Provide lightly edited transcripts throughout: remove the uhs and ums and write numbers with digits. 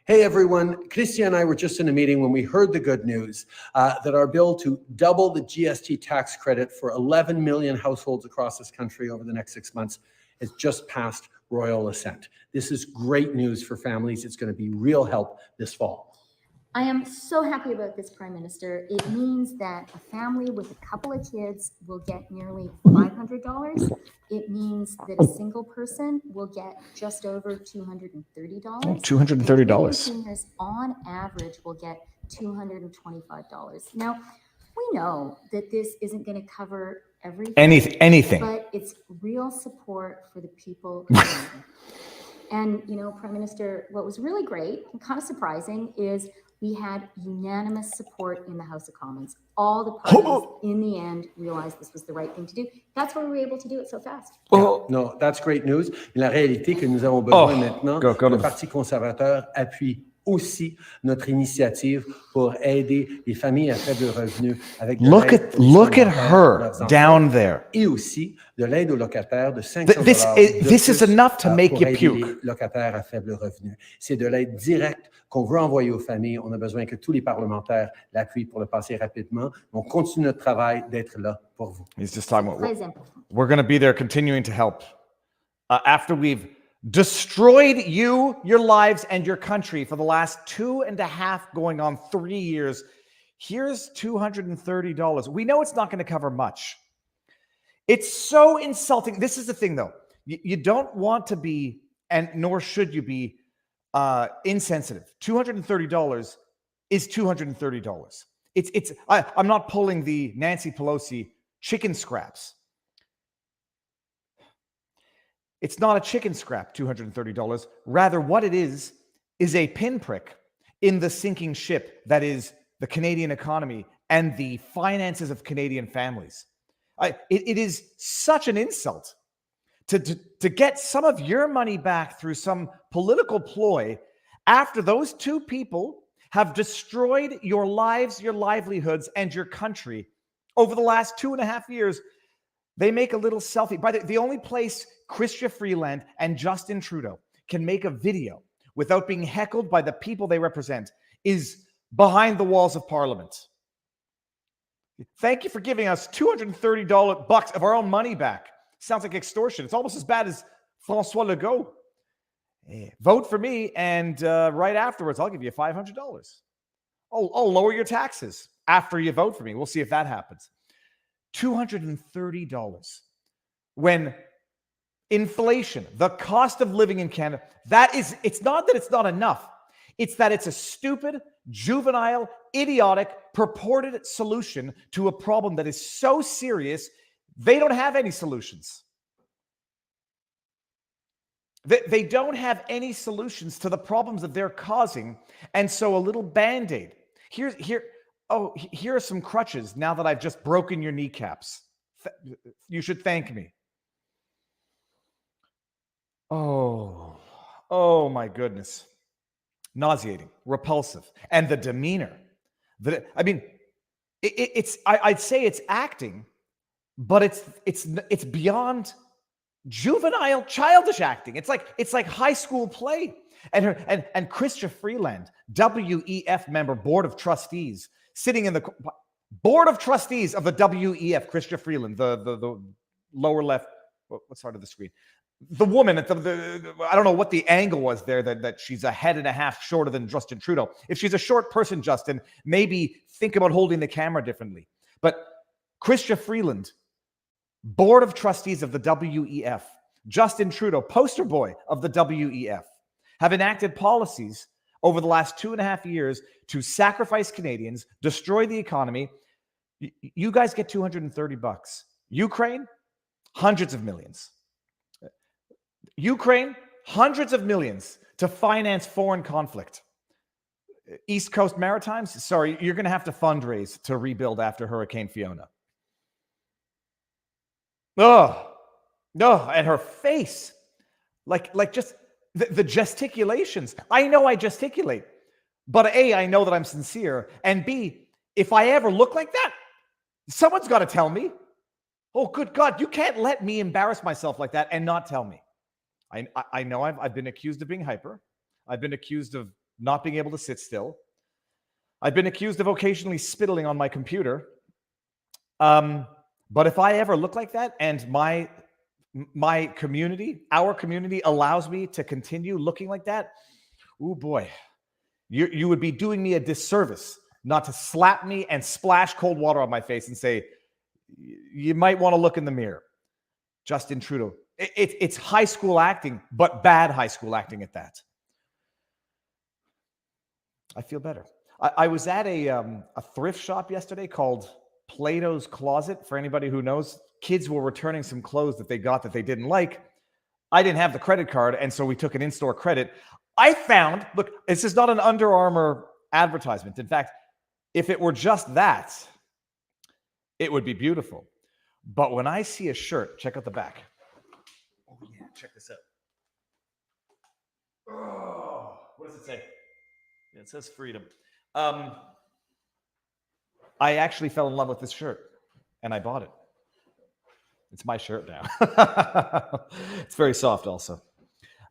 Hey everyone, Christian and I were just in a meeting when we heard the good news that our bill to double the GST tax credit for 11 million households across this country over the next 6 months has just passed royal assent. This is great news for families. It's going to be real help this fall. I am so happy about this, Prime Minister. It means that a family with a couple of kids will get nearly $500. It means that a single person will get just over $230. $230. Seniors, on average, will get $225. Now, we know that this isn't going to cover everything. Anything. But it's real support for the people. And, you know, Prime Minister, what was really great and kind of surprising is we had unanimous support in the House of Commons. All the parties, in the end, realized this was the right thing to do. That's why we were able to do it so fast. No, that's great news. La réalité que nous avons besoin maintenant, le Parti conservateur appuie aussi notre initiative pour aider les familles à faible revenu avec look at her down there. Et aussi de l'aide aux locataires de $500. This is enough to make you puke. Les locataires à faible revenu. C'est de l'aide directe qu'on veut envoyer aux familles. On a besoin que tous les parlementaires l'appuient pour le passer rapidement. On continue notre travail d'être là pour vous. He's just talking about, we're going to be there continuing to help. After we've destroyed you, your lives, and your country for the last 2.5 going on 3 years, here's $230. We know it's not going to cover much. It's so insulting. This is the thing, though. You don't want to be, and nor should you be, insensitive. $230 is $230. I'm not pulling the Nancy Pelosi chicken scraps. It's not a chicken scrap, $230. Rather, what it is a pinprick in the sinking ship that is the Canadian economy and the finances of Canadian families. It is such an insult to get some of your money back through some political ploy after those two people have destroyed your lives, your livelihoods, and your country over the last 2.5 years. They make a little selfie. By the only place Chrystia Freeland and Justin Trudeau can make a video without being heckled by the people they represent is behind the walls of Parliament. Thank you for giving us $230 of our own money back. Sounds like extortion. It's almost as bad as François Legault. Vote for me, and right afterwards, I'll give you $500. I'll lower your taxes after you vote for me. We'll see if that happens. $230. When inflation, the cost of living in Canada, it's not that it's not enough. It's that it's a stupid, juvenile, idiotic, purported solution to a problem that is so serious, they don't have any solutions. They don't have any solutions to the problems that they're causing. And so a little Band-Aid. Here are some crutches now that I've just broken your kneecaps. You should thank me. Oh my goodness. Nauseating, repulsive. And the demeanor. I'd say it's acting, but it's beyond juvenile, childish acting. It's like high school play. And Chrystia Freeland, WEF member, Board of Trustees, sitting in the Board of Trustees of the WEF, Chrystia Freeland, the lower left, what side of the screen? The woman at I don't know what the angle was there, that she's a head and a half shorter than Justin Trudeau. If she's a short person, Justin, maybe think about holding the camera differently. But Chrystia Freeland, Board of Trustees of the WEF, Justin Trudeau, poster boy of the WEF, have enacted policies over the last 2.5 years to sacrifice Canadians, destroy the economy. You guys get $230. Ukraine, hundreds of millions. Ukraine, hundreds of millions to finance foreign conflict. East Coast Maritimes, sorry, you're going to have to fundraise to rebuild after Hurricane Fiona. And her face, like just the gesticulations. I know I gesticulate, but A, I know that I'm sincere, and B, if I ever look like that, someone's got to tell me. Oh, good God, you can't let me embarrass myself like that and not tell me. I know I've been accused of being hyper. I've been accused of not being able to sit still. I've been accused of occasionally spittling on my computer. But if I ever look like that and my community, our community allows me to continue looking like that, oh boy, you would be doing me a disservice not to slap me and splash cold water on my face and say, you might want to look in the mirror. Justin Trudeau. It's high school acting, but bad high school acting at that. I feel better. I was at a thrift shop yesterday called Plato's Closet. For anybody who knows, kids were returning some clothes that they got that they didn't like. I didn't have the credit card, and so we took an in-store credit. I found, look, this is not an Under Armour advertisement. In fact, if it were just that, it would be beautiful. But when I see a shirt, check out the back. Oh yeah, check this out. Oh, what does it say? Yeah, it says freedom. I actually fell in love with this shirt, and I bought it. It's my shirt now. It's very soft, also.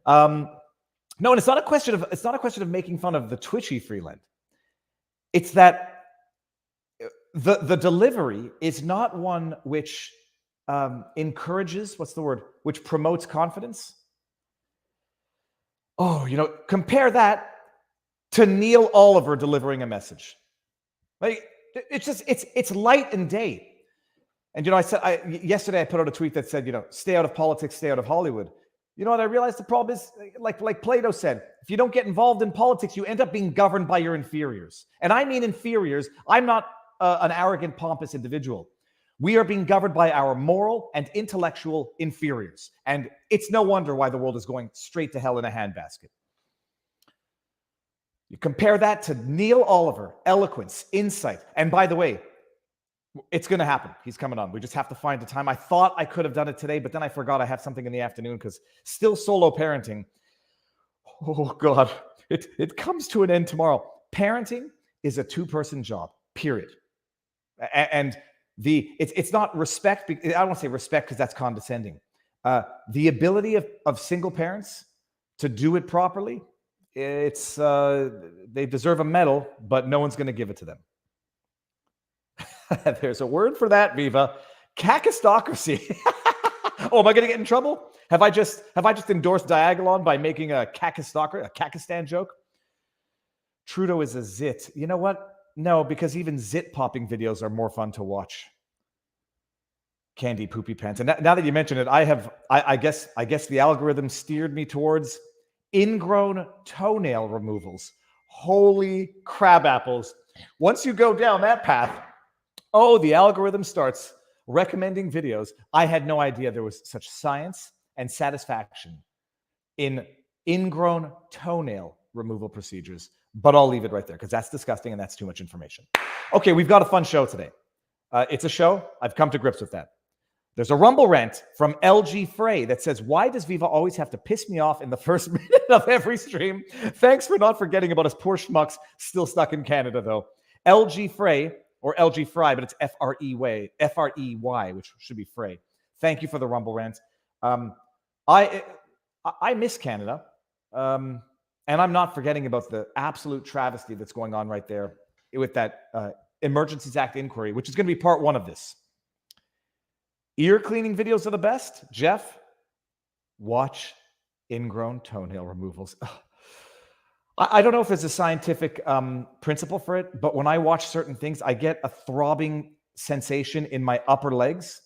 No, and it's not a question of making fun of the twitchy Freeland. It's that the delivery is not one which encourages, which promotes confidence. Oh, compare that to Neil Oliver delivering a message. Like, it's light and day. And, yesterday I put out a tweet that said, stay out of politics, stay out of Hollywood. You know what I realized the problem is, like Plato said, if you don't get involved in politics, you end up being governed by your inferiors. And I mean inferiors. I'm not an arrogant, pompous individual. We are being governed by our moral and intellectual inferiors. And it's no wonder why the world is going straight to hell in a handbasket. You compare that to Neil Oliver, eloquence, insight. And by the way, it's going to happen. He's coming on. We just have to find the time. I thought I could have done it today, but then I forgot I have something in the afternoon because still solo parenting. Oh, God. It comes to an end tomorrow. Parenting is a two-person job, period. And it's not respect. I don't want to say respect because that's condescending. The ability of single parents to do it properly, they deserve a medal, but no one's going to give it to them. There's a word for that, Viva. Kakistocracy. Oh, am I going to get in trouble? Have I just endorsed Diagolon by making a Kakistan joke? Trudeau is a zit. You know what? No, because even zit popping videos are more fun to watch. Candy poopy pants. And now that you mention it, I guess the algorithm steered me towards ingrown toenail removals. Holy crab apples. Once you go down that path, the algorithm starts recommending videos. I had no idea there was such science and satisfaction in ingrown toenail removal procedures. But I'll leave it right there because that's disgusting and that's too much information. Okay, we've got a fun show today. It's a show. I've come to grips with that. There's a Rumble rant from LG Frey that says, why does Viva always have to piss me off in the first minute of every stream? Thanks for not forgetting about us poor schmucks still stuck in Canada, though. LG Frey, or LG Fry, but it's F-R-E-Y, which should be Frey. Thank you for the Rumble rant. I miss Canada, and I'm not forgetting about the absolute travesty that's going on right there with that Emergencies Act inquiry, which is going to be part one of this. Ear cleaning videos are the best. Jeff, watch ingrown toenail removals. I don't know if there's a scientific principle for it, but when I watch certain things, I get a throbbing sensation in my upper legs,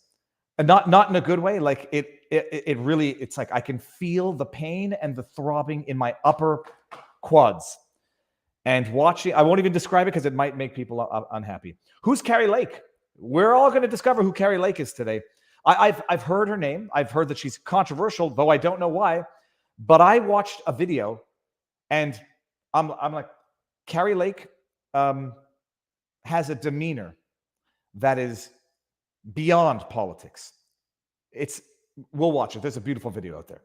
and not in a good way. Like it really, it's like I can feel the pain and the throbbing in my upper quads. And watching, I won't even describe it because it might make people unhappy. Who's Kari Lake? We're all going to discover who Kari Lake is today. I've heard her name. I've heard that she's controversial, though I don't know why. But I watched a video, and I'm like, Kari Lake has a demeanor that is beyond politics. We'll watch it. There's a beautiful video out there.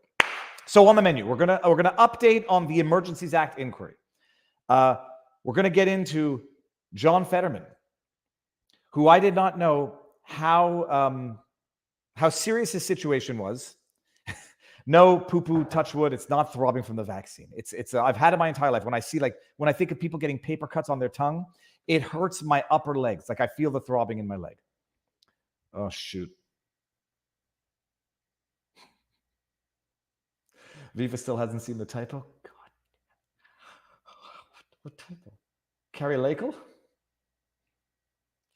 So on the menu, we're gonna update on the Emergencies Act inquiry. We're gonna get into John Fetterman, who I did not know how serious his situation was No poo-poo, touch wood. It's not throbbing from the vaccine. I've had it my entire life. When I think of people getting paper cuts on their tongue, it hurts my upper legs. Like I feel the throbbing in my leg. Oh, shoot. Viva still hasn't seen the typo. God. What typo? Kari Lake?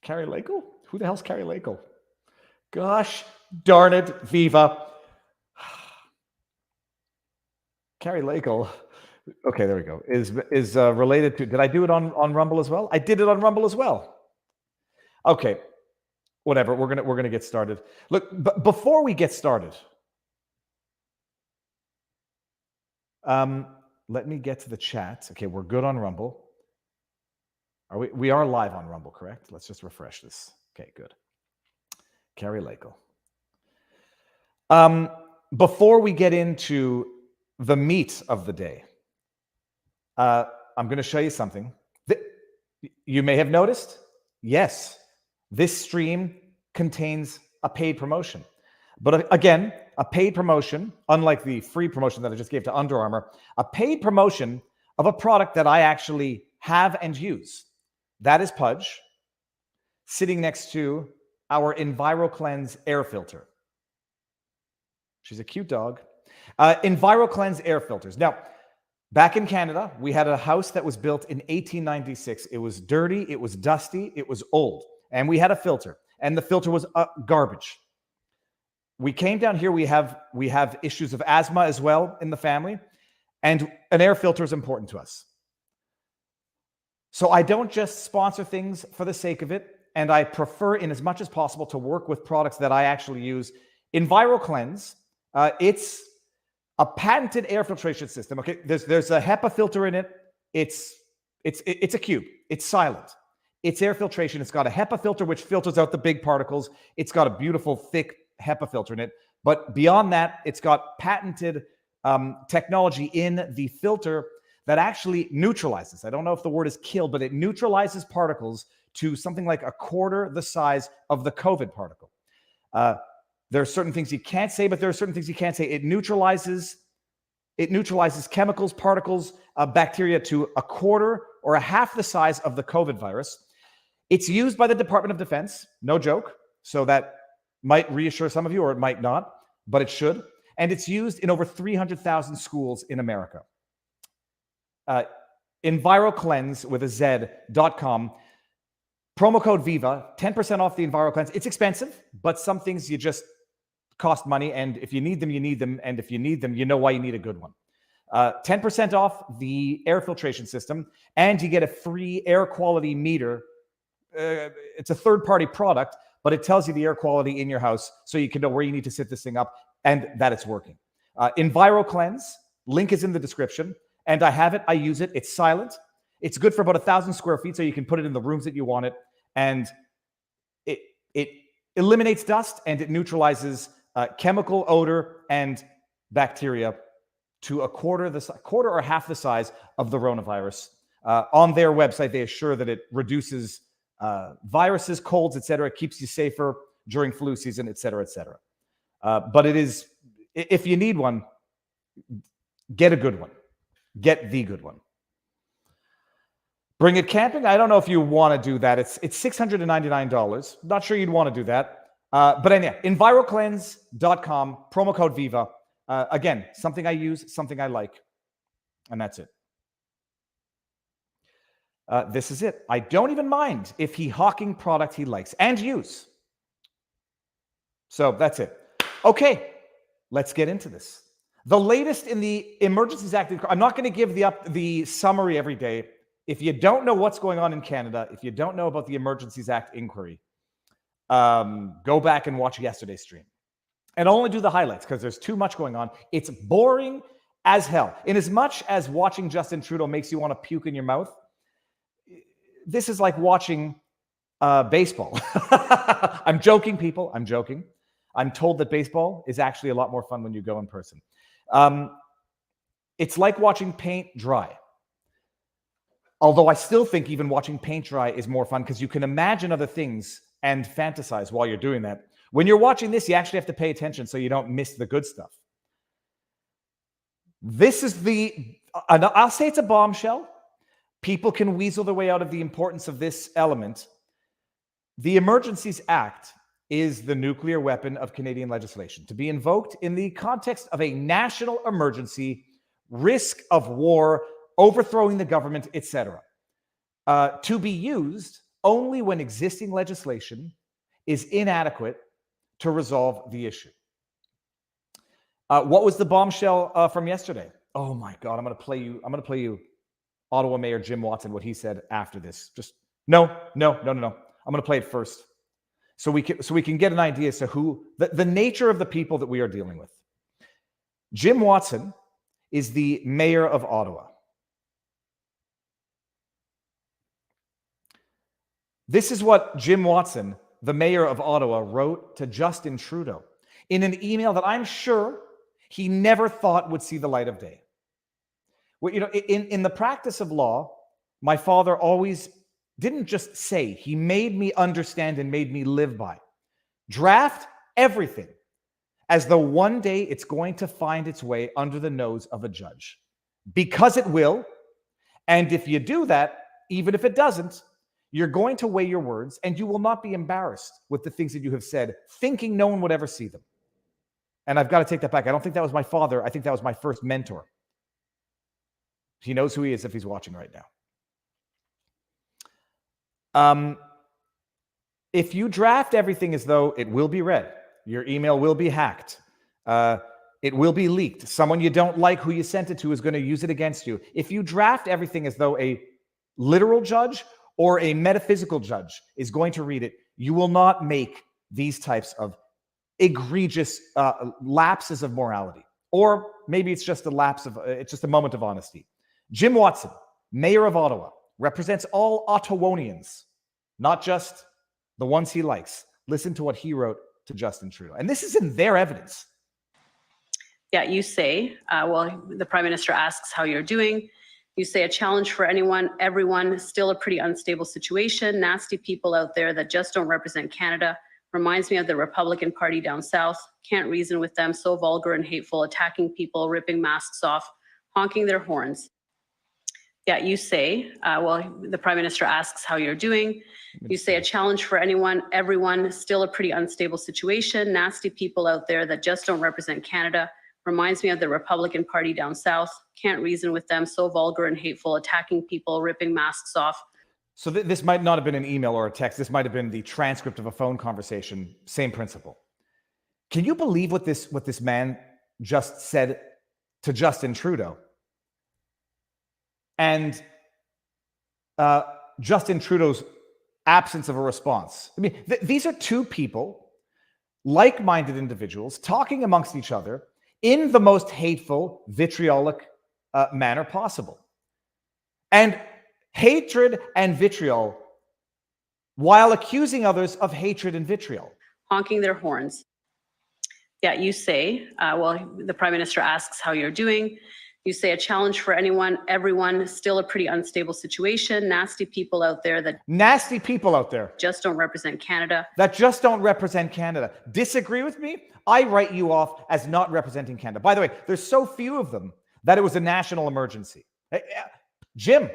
Kari Lake? Who the hell's Kari Lake? Gosh darn it, Viva. Kari Lake, okay, there we go, is related to, did I do it on Rumble as well? I did it on Rumble as well. Okay, whatever, we're gonna get started. Look, before we get started, let me get to the chat. Okay, we're good on Rumble. We are live on Rumble, correct? Let's just refresh this. Okay, good. Kari Lake. Before we get into the meat of the day, I'm going to show you something that you may have noticed. Yes, this stream contains a paid promotion. But again, a paid promotion, unlike the free promotion that I just gave to Under Armour, a paid promotion of a product that I actually have and use. That is Pudge, sitting next to our EnviroCleanse air filter. She's a cute dog. EnviroCleanse air filters. Now, back in Canada, we had a house that was built in 1896. It was dirty, it was dusty, it was old, and we had a filter, and the filter was garbage. We came down here, we have issues of asthma as well in the family, and an air filter is important to us. So I don't just sponsor things for the sake of it, and I prefer, in as much as possible, to work with products that I actually use. EnviroCleanse, it's a patented air filtration system. Okay, there's a HEPA filter in it. It's a cube. It's silent. It's air filtration. It's got a HEPA filter which filters out the big particles. It's got a beautiful thick HEPA filter in it. But beyond that, it's got patented technology in the filter that actually neutralizes. I don't know if the word is kill, but it neutralizes particles to something like a quarter the size of the COVID particle. There are certain things you can't say, but there are certain things you can't say. It neutralizes chemicals, particles, bacteria to a quarter or a half the size of the COVID virus. It's used by the Department of Defense, no joke. So that might reassure some of you, or it might not, but it should. And it's used in over 300,000 schools in America. EnviroCleanse with a Z.com. Promo code VIVA, 10% off the EnviroCleanse. It's expensive, but some things you just cost money. And if you need them, you need them. And if you need them, you know why you need a good one. 10% off the air filtration system, and you get a free air quality meter. It's a third-party product, but it tells you the air quality in your house so you can know where you need to sit this thing up and that it's working. EnviroCleanse, link is in the description. And I have it. I use it. It's silent. It's good for about 1,000 square feet, so you can put it in the rooms that you want it. And it eliminates dust, and it neutralizes chemical odor and bacteria to a quarter or half the size of the coronavirus. On their website, they assure that it reduces viruses, colds, etc. It keeps you safer during flu season, etc., etc. But it is, if you need one, get a good one. Get the good one. Bring it camping. I don't know if you want to do that. It's $699. Not sure you'd want to do that. But anyway, EnviroCleanse.com, promo code VIVA. Again, something I use, something I like. And that's it. This is it. I don't even mind if he hawking product he likes and use. So that's it. Okay, let's get into this. The latest in the Emergencies Act. I'm not going to give the summary every day. If you don't know what's going on in Canada, if you don't know about the Emergencies Act inquiry, go back and watch yesterday's stream. And I'll only do the highlights because there's too much going on. It's boring as hell. In as much as watching Justin Trudeau makes you want to puke in your mouth, this is like watching baseball. I'm joking, people. I'm joking. I'm told that baseball is actually a lot more fun when you go in person. It's like watching paint dry. Although I still think even watching paint dry is more fun because you can imagine other things and fantasize while you're doing that. When you're watching this, you actually have to pay attention so you don't miss the good stuff. This is I'll say it's a bombshell. People can weasel their way out of the importance of this element. The Emergencies Act is the nuclear weapon of Canadian legislation to be invoked in the context of a national emergency, risk of war, overthrowing the government, etc. To be used only when existing legislation is inadequate to resolve the issue. What was the bombshell from yesterday? Oh my God, I'm going to play you Ottawa Mayor Jim Watson, what he said after this. Just no. I'm going to play it first, so we can get an idea as to who the nature of the people that we are dealing with. Jim Watson is the mayor of Ottawa. This is what Jim Watson, the mayor of Ottawa, wrote to Justin Trudeau in an email that I'm sure he never thought would see the light of day. Well, in the practice of law, my father always didn't just say, he made me understand and made me live by. Draft everything as though one day it's going to find its way under the nose of a judge. Because it will. And if you do that, even if it doesn't, you're going to weigh your words and you will not be embarrassed with the things that you have said, thinking no one would ever see them. And I've got to take that back. I don't think that was my father. I think that was my first mentor. He knows who he is if he's watching right now. If you draft everything as though it will be read, your email will be hacked, it will be leaked, someone you don't like who you sent it to is going to use it against you. If you draft everything as though a literal judge or a metaphysical judge is going to read it, you will not make these types of egregious lapses of morality. Or maybe it's just it's just a moment of honesty. Jim Watson, mayor of Ottawa, represents all Ottawanians, not just the ones he likes. Listen to what he wrote to Justin Trudeau. And this is in their evidence. Yeah, you say, the Prime Minister asks how you're doing. You say a challenge for everyone, still a pretty unstable situation. Nasty people out there that just don't represent Canada. Reminds me of the Republican Party down south. Can't reason with them, so vulgar and hateful, attacking people, ripping masks off, honking their horns. Yeah, you say, the Prime Minister asks how you're doing. You say a challenge for everyone, still a pretty unstable situation. Nasty people out there that just don't represent Canada. Reminds me of the Republican Party down south. Can't reason with them, so vulgar and hateful, attacking people, ripping masks off. So this might not have been an email or a text. This might have been the transcript of a phone conversation. Same principle. Can you believe what this man just said to Justin Trudeau? And Justin Trudeau's absence of a response. I mean, these are two people, like-minded individuals, talking amongst each other in the most hateful, vitriolic manner possible. And hatred and vitriol, while accusing others of hatred and vitriol. Honking their horns. Yeah, you say, the Prime Minister asks how you're doing. You say a challenge for everyone, still a pretty unstable situation. Nasty people out there that just don't represent Canada. Disagree with me? I write you off as not representing Canada. By the way, there's so few of them that it was a national emergency. Jim,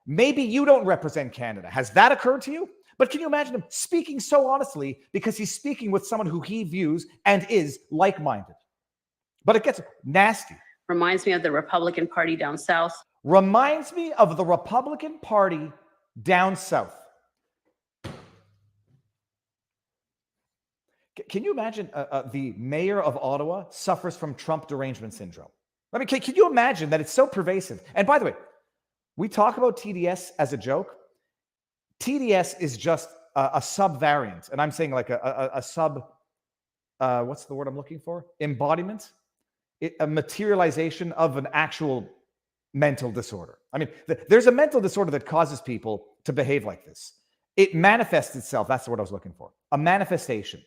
maybe you don't represent Canada. Has that occurred to you? But can you imagine him speaking so honestly because he's speaking with someone who he views and is like-minded? But it gets nasty. Reminds me of the Republican Party down south. Reminds me of the Republican Party down south. Can you imagine the mayor of Ottawa suffers from Trump derangement syndrome? I mean, can you imagine that it's so pervasive? And by the way, we talk about TDS as a joke. TDS is just a sub-variant. And I'm saying like a sub, what's the word I'm looking for? Embodiment? A materialization of an actual mental disorder. I mean, there's a mental disorder that causes people to behave like this. It manifests itself. That's the word I was looking for. A manifestation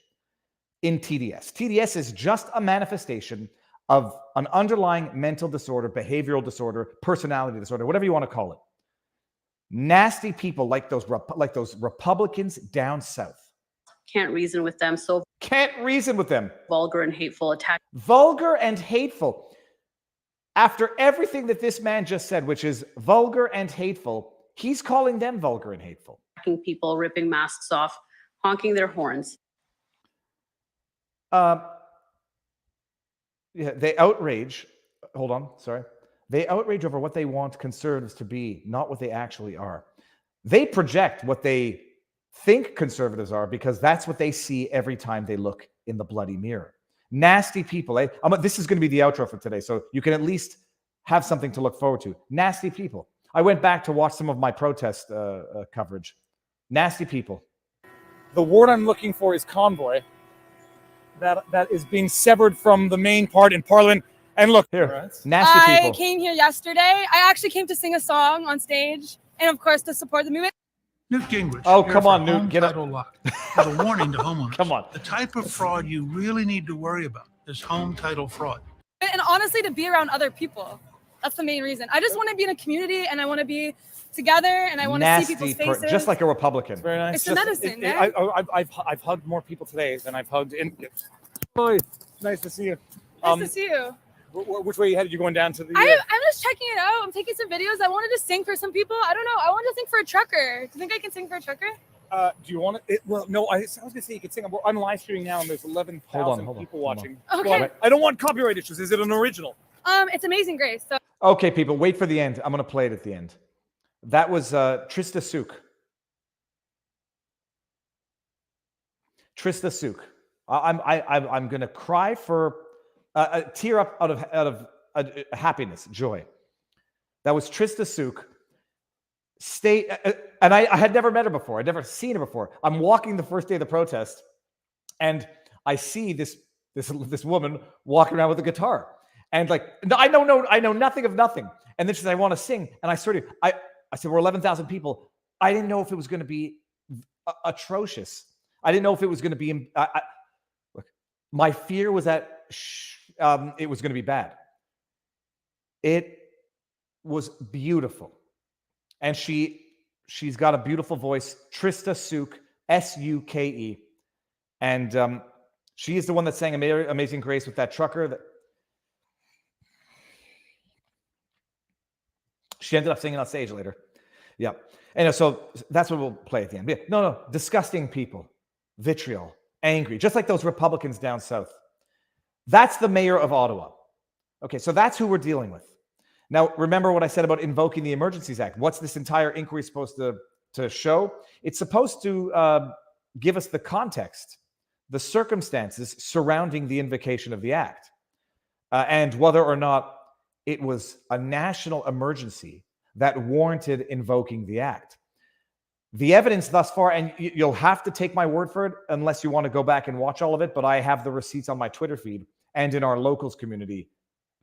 in TDS. TDS is just a manifestation of an underlying mental disorder, behavioral disorder, personality disorder, whatever you want to call it. Nasty people like those Republicans down south. Can't reason with them, so can't reason with them. Vulgar and hateful attack. Vulgar and hateful. After everything that this man just said, which is vulgar and hateful, he's calling them vulgar and hateful. People ripping masks off, honking their horns. Yeah, they outrage. Hold on, sorry. They outrage over what they want conservatives to be, not what they actually are. They project what they think conservatives are because that's what they see every time they look in the bloody mirror. Nasty people. Eh? This is going to be the outro for today, so you can at least have something to look forward to. Nasty people. I went back to watch some of my protest coverage. Nasty people. The word I'm looking for is convoy. That is being severed from the main part in Parliament. And look, here, nasty people. I came here yesterday. I actually came to sing a song on stage, and of course to support the movement. Newt Gingrich. Oh, here come for on, Newt, home get up. title lock. As a warning to homeowners. Come on. The type of fraud you really need to worry about is home title fraud. And honestly, to be around other people. That's the main reason. I just want to be in a community, and I want to be together, and I want to see people's faces. Just like a Republican. very nice. It's the medicine, man. I've hugged more people today than I've hugged in. Boy, nice to see you. Nice to see you. Which way you headed? You going down to the? I'm just checking it out. I'm taking some videos. I wanted to sing for some people. I don't know. I wanted to sing for a trucker. Do you think I can sing for a trucker? Do you want it? Well, no. I was gonna say you could sing. I'm live streaming now, and there's 11,000 people watching. Okay. Well, I don't want copyright issues. Is it an original? It's Amazing Grace. So Okay, people, wait for the end. I'm going to play it at the end. That was Trista Souk. Trista Souk. I'm going to cry for a tear up out of happiness, joy. That was Trista Souk. And I had never met her before. I'd never seen her before. I'm walking the first day of the protest, and I see this woman walking around with a guitar. And like, I know nothing of nothing. And then she said, I want to sing. And I said, we're 11,000 people. I didn't know if it was going to be atrocious. I didn't know if it was going to be, look, my fear was that it was going to be bad. It was beautiful. And she's got a beautiful voice, Trista Souk, S-U-K-E. And she is the one that sang Amazing Grace with that trucker. She ended up singing on stage later. Yeah. And so that's what we'll play at the end. Yeah. No. Disgusting people. Vitriol. Angry. Just like those Republicans down south. That's the mayor of Ottawa. Okay, so that's who we're dealing with. Now, remember what I said about invoking the Emergencies Act. What's this entire inquiry supposed to show? It's supposed to give us the context, the circumstances surrounding the invocation of the act, and whether or not it was a national emergency that warranted invoking the act. The evidence thus far, and you'll have to take my word for it unless you want to go back and watch all of it, but I have the receipts on my Twitter feed and in our locals community,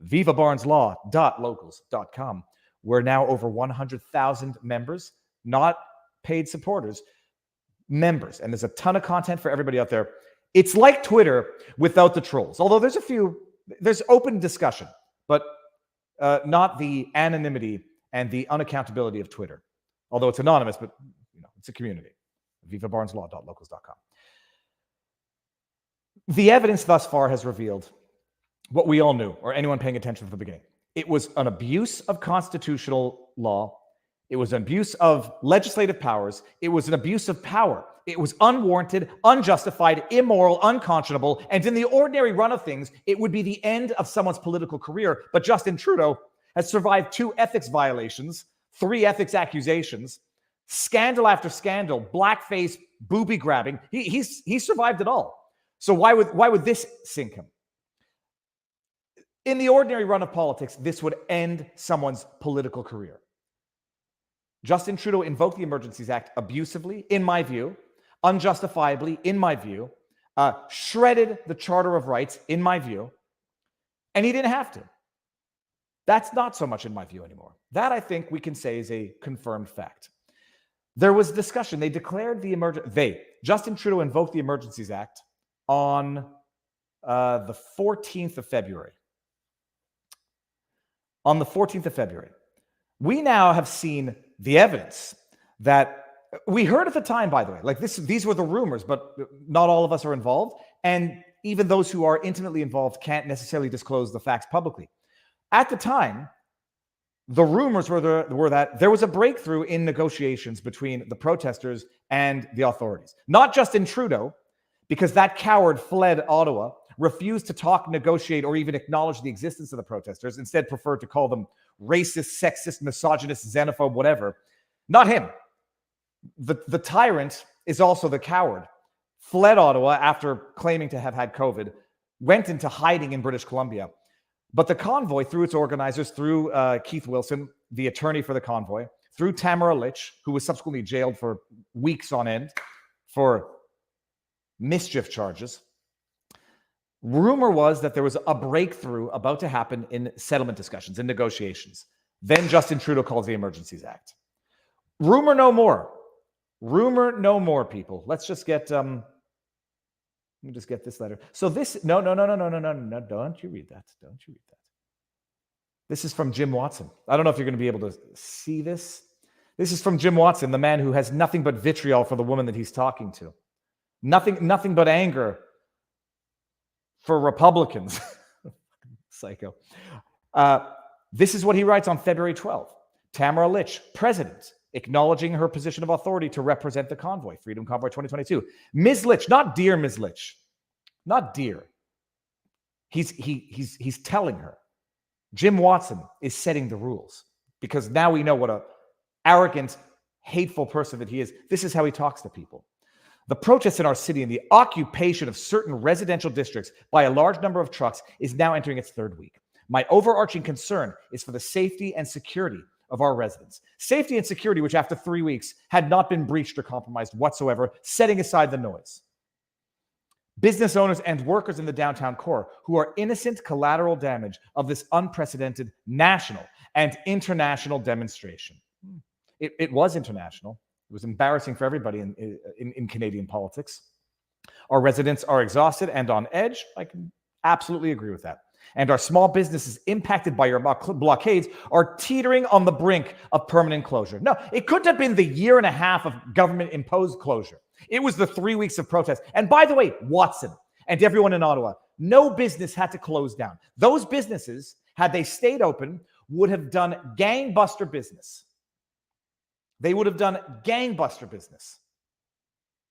vivabarneslaw.locals.com. We're now over 100,000 members, not paid supporters, members. And there's a ton of content for everybody out there. It's like Twitter without the trolls, although there's open discussion, but not the anonymity and the unaccountability of Twitter. Although it's anonymous, but it's a community. vivabarneslaw.locals.com. The evidence thus far has revealed what we all knew, or anyone paying attention from the beginning. It was an abuse of constitutional law. It was an abuse of legislative powers. It was an abuse of power. It was unwarranted, unjustified, immoral, unconscionable, and in the ordinary run of things, it would be the end of someone's political career. But Justin Trudeau has survived 2 ethics violations, 3 ethics accusations, scandal after scandal, blackface, booby grabbing. He survived it all. So why would this sink him? In the ordinary run of politics, this would end someone's political career. Justin Trudeau invoked the Emergencies Act abusively, in my view, unjustifiably, in my view, shredded the Charter of Rights, in my view, and he didn't have to. That's not so much in my view anymore. That, I think, we can say is a confirmed fact. There was discussion. They declared Justin Trudeau invoked the Emergencies Act on the 14th of February. On the 14th of February. We now have seen the evidence that we heard at the time, by the way. Like these were the rumors, but not all of us are involved. And even those who are intimately involved can't necessarily disclose the facts publicly. At the time, the rumors were that there was a breakthrough in negotiations between the protesters and the authorities. Not just in Trudeau, because that coward fled Ottawa, refused to talk, negotiate, or even acknowledge the existence of the protesters, instead preferred to call them racist, sexist, misogynist, xenophobe, whatever. Not him. The tyrant is also the coward. Fled Ottawa after claiming to have had COVID, went into hiding in British Columbia. But the convoy, through its organizers, through Keith Wilson, the attorney for the convoy, through Tamara Litch, who was subsequently jailed for weeks on end for mischief charges. Rumor was that there was a breakthrough about to happen in settlement discussions, in negotiations. Then Justin Trudeau calls the Emergencies Act. Rumor no more. Rumor no more, people. Let's just get let me just get this letter. So this no, don't you read that. Don't you read that. This is from Jim Watson. I don't know if you're going to be able to see this. This is from Jim Watson, the man who has nothing but vitriol for the woman that he's talking to. Nothing but anger for Republicans. Psycho. This is what he writes on February 12th. Tamara Litch, president, acknowledging her position of authority to represent the convoy, Freedom Convoy 2022. Ms. Litch, not dear Ms. Litch, not dear. He's telling her. Jim Watson is setting the rules because now we know what a arrogant, hateful person that he is. This is how he talks to people. The protests in our city and the occupation of certain residential districts by a large number of trucks is now entering its third week. My overarching concern is for the safety and security of our residents. Safety and security, which after 3 weeks had not been breached or compromised whatsoever, setting aside the noise. Business owners and workers in the downtown core who are innocent collateral damage of this unprecedented national and international demonstration. It was international. It was embarrassing for everybody in Canadian politics. Our residents are exhausted and on edge. I can absolutely agree with that. And our small businesses impacted by your blockades are teetering on the brink of permanent closure. No, it couldn't have been the 1.5 years of government-imposed closure. It was the 3 weeks of protest. And by the way, Watson and everyone in Ottawa, no business had to close down. Those businesses, had they stayed open, would have done gangbuster business. They would have done gangbuster business.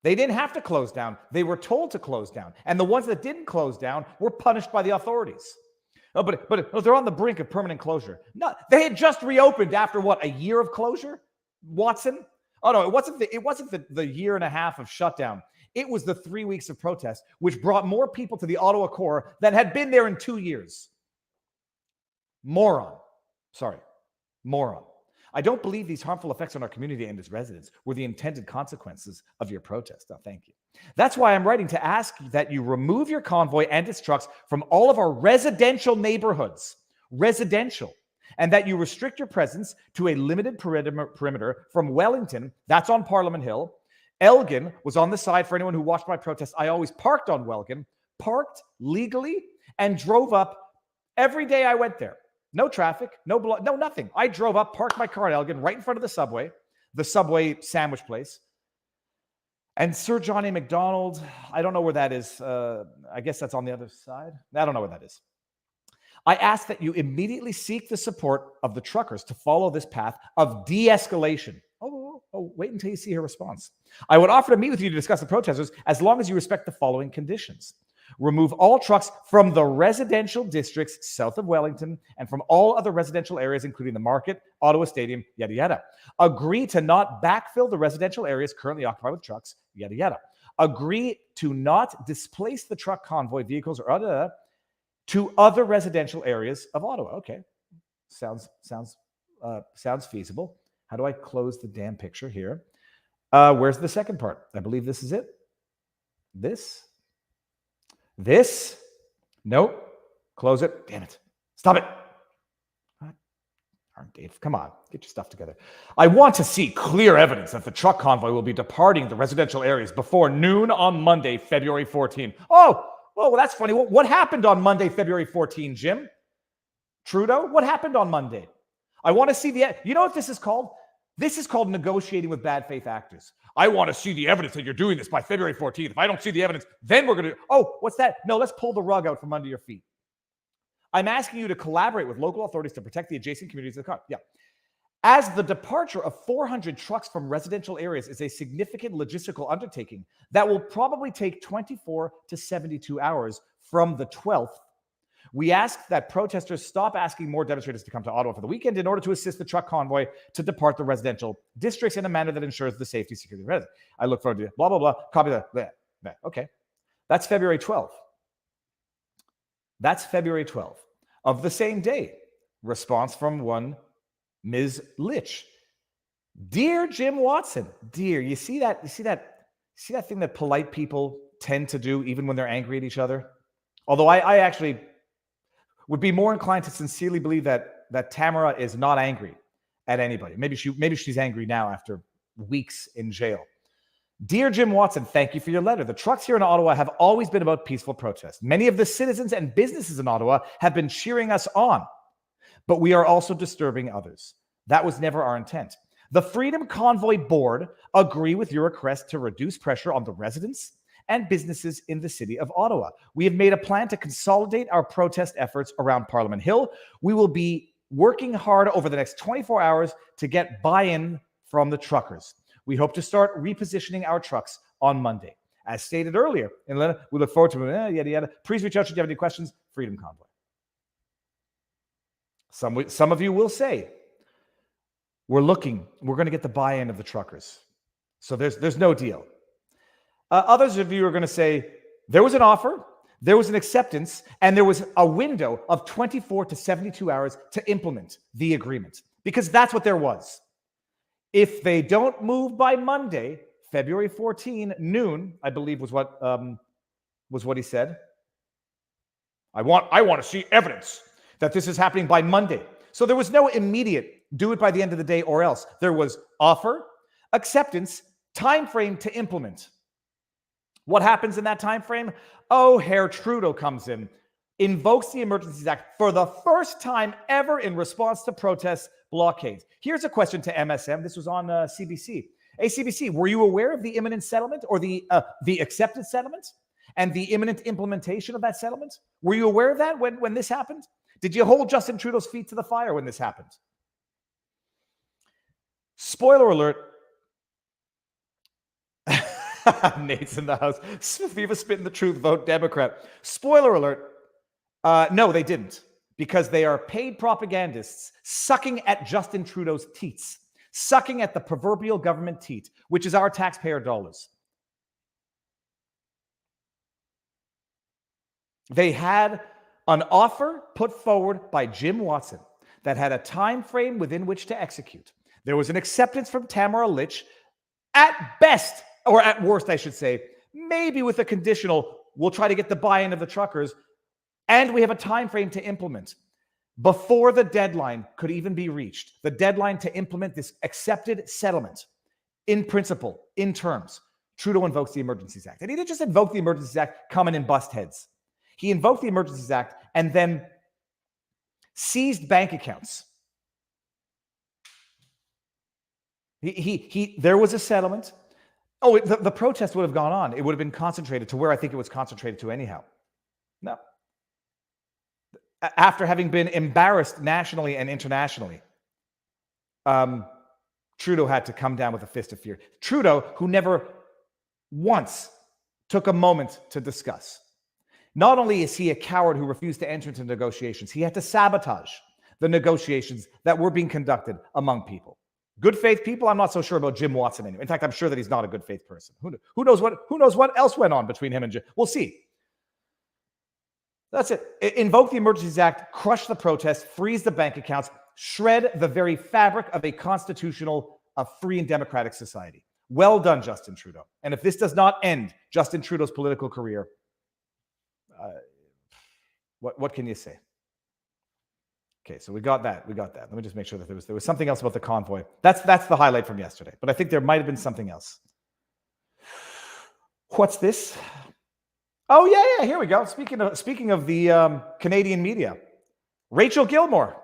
They didn't have to close down. They were told to close down. And the ones that didn't close down were punished by the authorities. Oh, but they're on the brink of permanent closure. No, they had just reopened after what, a year of closure? Watson? Oh no, it wasn't the 1.5 years of shutdown. It was the 3 weeks of protest, which brought more people to the Ottawa core than had been there in 2 years. Moron. I don't believe these harmful effects on our community and its residents were the intended consequences of your protest. Oh, thank you. That's why I'm writing to ask that you remove your convoy and its trucks from all of our residential neighborhoods, and that you restrict your presence to a limited perimeter from Wellington, that's on Parliament Hill. Elgin was on the side. For anyone who watched my protest, I always parked on Welkin, parked legally, and drove up every day I went there. No traffic, no nothing. I drove up, parked my car at Elgin right in front of the subway sandwich place. And Sir John A. Macdonald, I don't know where that is. I guess that's on the other side. I don't know where that is. I ask that you immediately seek the support of the truckers to follow this path of de-escalation. Oh, wait until you see her response. I would offer to meet with you to discuss the protesters as long as you respect the following conditions. Remove all trucks from the residential districts south of Wellington and from all other residential areas, including the market, Ottawa Stadium, yada, yada. Agree to not backfill the residential areas currently occupied with trucks, yada, yada. Agree to not displace the truck convoy vehicles or other to other residential areas of Ottawa. Okay, sounds feasible. How do I close the damn picture here? Where's the second part? I believe this is it. This? Nope. Close it. Damn it. Stop it. Dave, come on. Get your stuff together. I want to see clear evidence that the truck convoy will be departing the residential areas before noon on Monday, February 14. Oh, well, that's funny. What happened on Monday, February 14, Jim? Trudeau? What happened on Monday? I want to see you know what this is called? This is called negotiating with bad faith actors. I want to see the evidence that you're doing this by February 14th. If I don't see the evidence, then we're going to, oh, what's that? No, let's pull the rug out from under your feet. I'm asking you to collaborate with local authorities to protect the adjacent communities of the country. Yeah. As the departure of 400 trucks from residential areas is a significant logistical undertaking that will probably take 24 to 72 hours from the 12th, we ask that protesters stop asking more demonstrators to come to Ottawa for the weekend in order to assist the truck convoy to depart the residential districts in a manner that ensures the safety and security of residents. I look forward to blah, blah, blah. Copy that. Okay. That's February 12th. That's February 12th. Of the same day, response from one Ms. Litch. Dear Jim Watson, dear, you see that thing that polite people tend to do even when they're angry at each other? Although I actually would be more inclined to sincerely believe that Tamara is not angry at anybody. Maybe she's angry now after weeks in jail. Dear Jim Watson, thank you for your letter. The trucks here in Ottawa have always been about peaceful protest. Many of the citizens and businesses in Ottawa have been cheering us on, but we are also disturbing others. That was never our intent. The Freedom Convoy Board agree with your request to reduce pressure on the residents and businesses in the city of Ottawa. We have made a plan to consolidate our protest efforts around Parliament Hill. We will be working hard over the next 24 hours to get buy-in from the truckers. We hope to start repositioning our trucks on Monday. As stated earlier, we look forward to yada, yada. Please reach out should you have any questions. Freedom Convoy. Some of you will say, we're going to get the buy-in of the truckers. So there's no deal. Others of you are going to say, there was an offer, there was an acceptance, and there was a window of 24 to 72 hours to implement the agreement. Because that's what there was. If they don't move by Monday, February 14, noon, I believe was what he said. I want to see evidence that this is happening by Monday. So there was no immediate do it by the end of the day or else. There was offer, acceptance, time frame to implement. What happens in that time frame? Oh, Herr Trudeau comes in, invokes the Emergencies Act for the first time ever in response to protests, blockades. Here's a question to MSM. This was on CBC. Hey, CBC, were you aware of the imminent settlement or the accepted settlement and the imminent implementation of that settlement? Were you aware of that when this happened? Did you hold Justin Trudeau's feet to the fire when this happened? Spoiler alert. Nate's in the house. Viva spitting the truth, vote Democrat. Spoiler alert. No, they didn't. Because they are paid propagandists sucking at Justin Trudeau's teats. Sucking at the proverbial government teat, which is our taxpayer dollars. They had an offer put forward by Jim Watson that had a time frame within which to execute. There was an acceptance from Tamara Litch, at best, or at worst, I should say, maybe with a conditional, we'll try to get the buy-in of the truckers, and we have a time frame to implement. Before the deadline could even be reached, the deadline to implement this accepted settlement, in principle, in terms, Trudeau invokes the Emergencies Act. And he didn't just invoke the Emergencies Act, come in and bust heads. He invoked the Emergencies Act and then seized bank accounts. There was a settlement. Oh, the protest would have gone on. It would have been concentrated to where I think it was concentrated to anyhow. No. After having been embarrassed nationally and internationally, Trudeau had to come down with a fist of fear. Trudeau, who never once took a moment to discuss. Not only is he a coward who refused to enter into negotiations, he had to sabotage the negotiations that were being conducted among people. Good faith people, I'm not so sure about Jim Watson anyway. In fact, I'm sure that he's not a good faith person. Who knows what else went on between him and Jim? We'll see. That's it. Invoke the Emergencies Act, crush the protests, freeze the bank accounts, shred the very fabric of a constitutional, free and democratic society. Well done, Justin Trudeau. And if this does not end Justin Trudeau's political career, what can you say? Okay, so we got that. Let me just make sure that there was something else about the convoy. That's the highlight from yesterday. But I think there might have been something else. What's this? Oh yeah, here we go. Speaking of the Canadian media, Rachel Gilmore.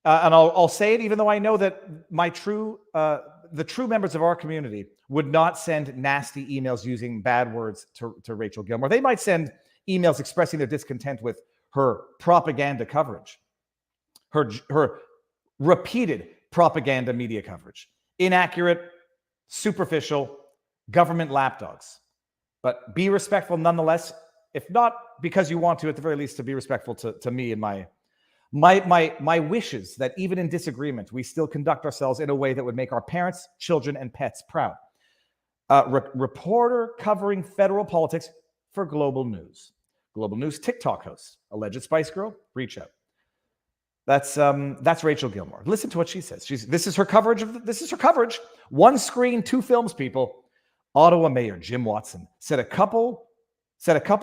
And I'll say it, even though I know that the true members of our community would not send nasty emails using bad words to Rachel Gilmore. They might send emails expressing their discontent with her propaganda coverage, her repeated propaganda media coverage, inaccurate, superficial, government lapdogs. But be respectful nonetheless, if not because you want to, at the very least, to be respectful to me and my wishes that even in disagreement, we still conduct ourselves in a way that would make our parents, children, and pets proud. Reporter covering federal politics for Global News. Global News TikTok host, alleged Spice Girl, reach out. That's Rachel Gilmore. Listen to what she says. This is her coverage. One screen, two films, people. Ottawa Mayor Jim Watson said a couple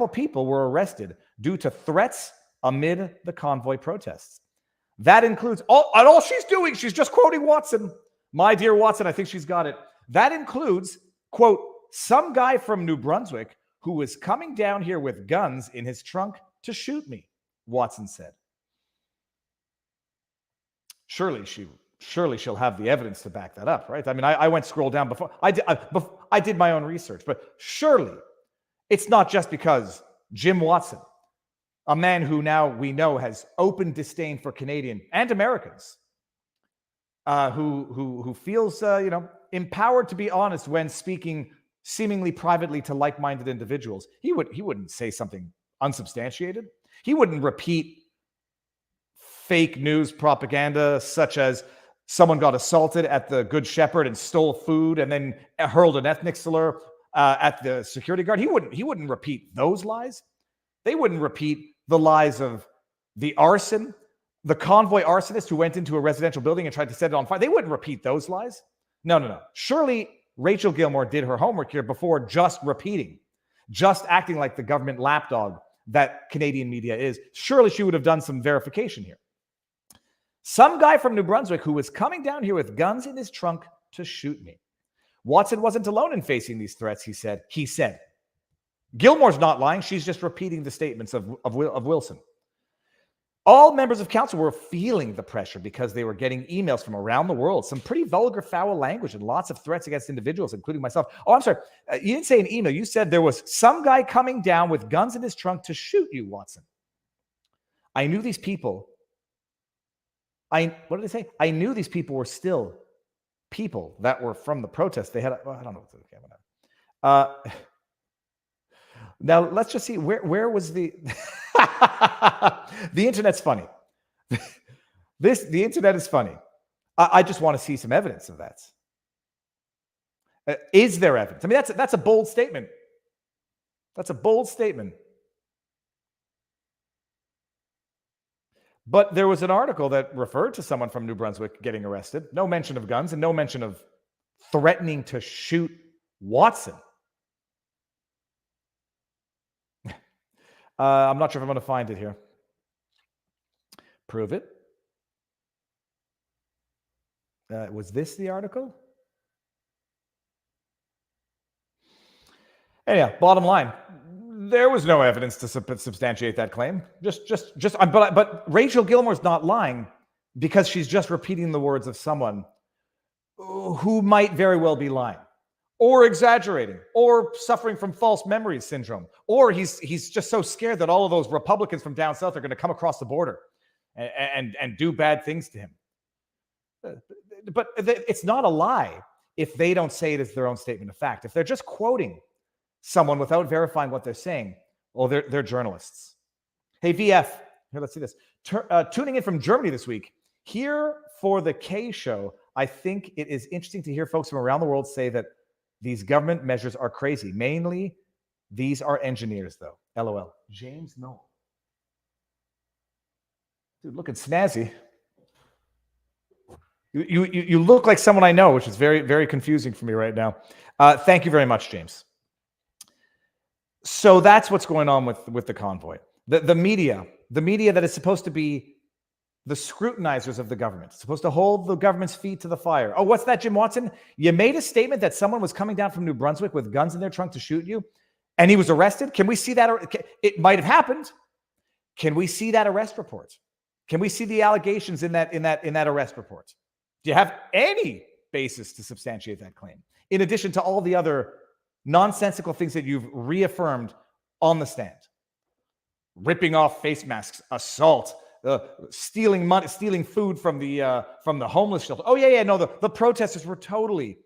people were arrested due to threats amid the convoy protests. That includes all she's doing, she's just quoting Watson. My dear Watson, I think she's got it. That includes, quote, some guy from New Brunswick who was coming down here with guns in his trunk to shoot me, Watson said. Surely she'll have the evidence to back that up, right? I mean, I went scroll down before I did my own research, but surely it's not just because Jim Watson, a man who now we know has open disdain for Canadian and Americans, who feels empowered to be honest when speaking seemingly privately to like-minded individuals. He wouldn't say something unsubstantiated. He wouldn't repeat fake news propaganda such as someone got assaulted at the Good Shepherd and stole food and then hurled an ethnic slur at the security guard. He wouldn't repeat those lies. They wouldn't repeat the lies of the arson, the convoy arsonist who went into a residential building and tried to set it on fire. They wouldn't repeat those lies. No. Surely Rachel Gilmore did her homework here before just acting like the government lapdog that Canadian media is. Surely she would have done some verification here. Some guy from New Brunswick who was coming down here with guns in his trunk to shoot me. Watson wasn't alone in facing these threats, he said. Gilmore's not lying. She's just repeating the statements of Wilson. All members of council were feeling the pressure because they were getting emails from around the world, some pretty vulgar, foul language and lots of threats against individuals, including myself. Oh, I'm sorry. You didn't say an email. You said there was some guy coming down with guns in his trunk to shoot you, Watson. I knew these people. What did they say? I knew these people were still people that were from the protest. They had, I don't know what the camera. Now let's just see where was the the internet's funny. The internet is funny. I just want to see some evidence of that. Is there evidence? I mean, that's a bold statement. That's a bold statement. But there was an article that referred to someone from New Brunswick getting arrested. No mention of guns and no mention of threatening to shoot Watson. I'm not sure if I'm going to find it here. Prove it. Was this the article? Anyhow, bottom line, there was no evidence to substantiate that claim. But Rachel Gilmore's not lying because she's just repeating the words of someone who might very well be lying, or exaggerating, or suffering from false memories syndrome, or he's just so scared that all of those Republicans from down south are going to come across the border and do bad things to him. But it's not a lie if they don't say it as their own statement of fact. If they're just quoting someone without verifying what they're saying, well, they're journalists. Hey, VF, here, let's see this. Tuning in from Germany this week. Here for the K show, I think it is interesting to hear folks from around the world say that these government measures are crazy. Mainly, these are engineers, though. LOL. James, no. Dude, looking snazzy. You look like someone I know, which is very, very confusing for me right now. Thank you very much, James. So that's what's going on with the convoy. The media that is supposed to be the scrutinizers of the government, supposed to hold the government's feet to the fire. Oh, what's that, Jim Watson? You made a statement that someone was coming down from New Brunswick with guns in their trunk to shoot you, and he was arrested? Can we see that? It might have happened. Can we see that arrest report? Can we see the allegations in that arrest report? Do you have any basis to substantiate that claim? In addition to all the other nonsensical things that you've reaffirmed on the stand. ripping off face masks, assault, stealing money, stealing food from the homeless shelter. Oh yeah, no, the protesters were totally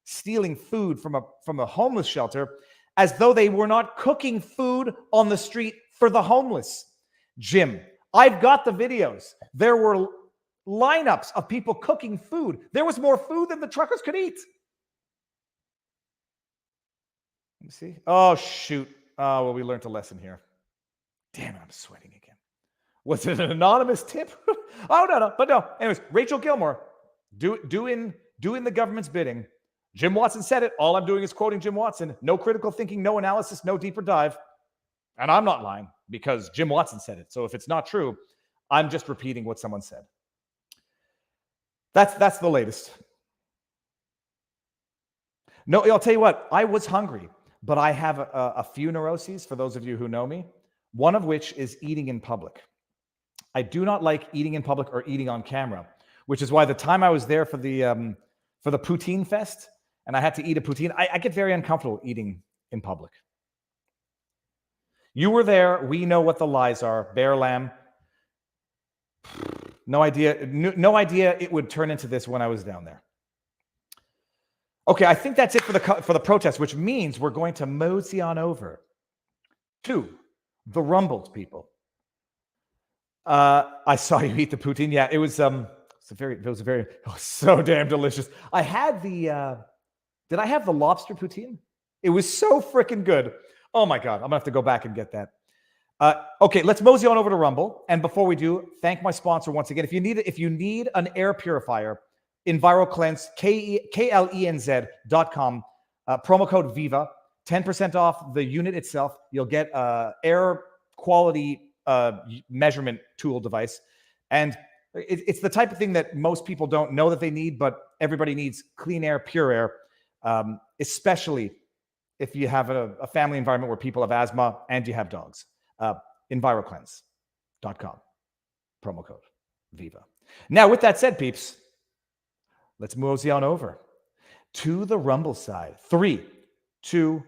stealing food from a homeless shelter, as though they were not cooking food on the street for the homeless. Jim, I've got the videos. There were lineups of people cooking food. There was more food than the truckers could eat. Let me see. Oh, shoot. Oh, well, we learned a lesson here. Damn it, I'm sweating again. Was it an anonymous tip? Oh, no. But no. Anyways, Rachel Gilmore, doing the government's bidding. Jim Watson said it. All I'm doing is quoting Jim Watson. No critical thinking, no analysis, no deeper dive. And I'm not lying because Jim Watson said it. So if it's not true, I'm just repeating what someone said. That's the latest. No, I'll tell you what. I was hungry, but I have a few neuroses, for those of you who know me, one of which is eating in public. I do not like eating in public or eating on camera, which is why the time I was there for the poutine fest and I had to eat a poutine, I get very uncomfortable eating in public. You were there. We know what the lies are. Bear lamb. No idea it would turn into this when I was down there. Okay, I think that's it for the protest, which means we're going to mosey on over to the Rumbles, people. I saw you eat the poutine. Yeah, it was so damn delicious. I had did I have the lobster poutine? It was so freaking good. Oh my God, I'm gonna have to go back and get that. Okay, let's mosey on over to Rumble. And before we do, thank my sponsor once again. If you need an air purifier, EnviroCleanse, KLENZ.com, promo code VIVA, 10% off the unit itself. You'll get air quality measurement tool device. And it's the type of thing that most people don't know that they need, but everybody needs clean air, pure air, especially if you have a family environment where people have asthma and you have dogs. EnviroCleanse.com, promo code VIVA. Now, with that said, peeps, let's mosey on over to the Rumble side. 3, 2,